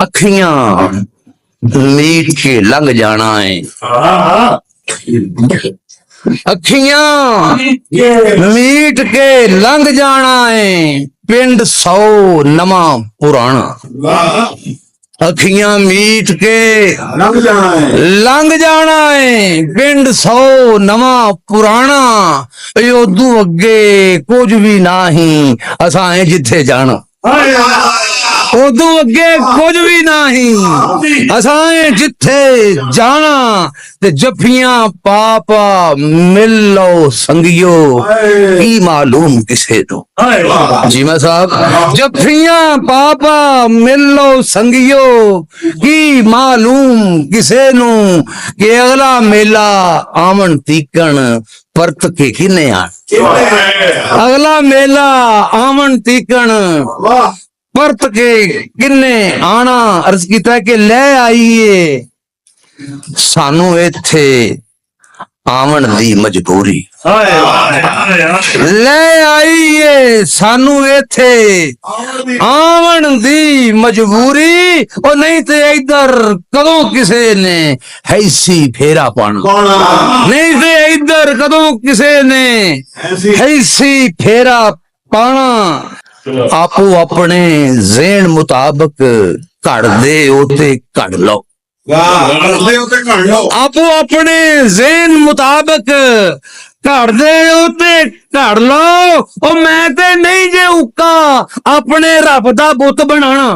अखियां मीट के लंघ जाना है, अखियां मीट के लंघ जाना है, पिंड 100 नवा पुराना। अखियां मीट के लंघ जाना है, पिंड 100 नवा पुराना। उदू अगे कुछ भी नाही, असां जिथे जाना। उदू अगे कुछ भी नहीं, असां जिथे जाना। ते जफियां पापा मिलो संगियो, की मालूम किसे नो। जी मैं साहब, जफियां पापा मिलो संगियो, की मालूम किसे नो। कि अगला मेला आमन तीकन परत के किने आन। अगला मेला आमन तीकन परत के किन्ने आना। अर्ज किया कि ले आइए सानू इत्थे आवन दी मजबूरी, ले आइए सानू इत्थे आवन दी मजबूरी। और नहीं तो इधर कदों किसे ने हैसी फेरा पाना, नहीं तो इधर कदों किसे ने हैसी फेरा पाना। आपो अपने ज़हन मुताबिक घड़ दे ओते घड़ लो, आपो अपने ज़हन मुताबिक घड़ दे ओते घड़ लो। और मैं ते नहीं जे उका अपने रब दा बुत बनाना।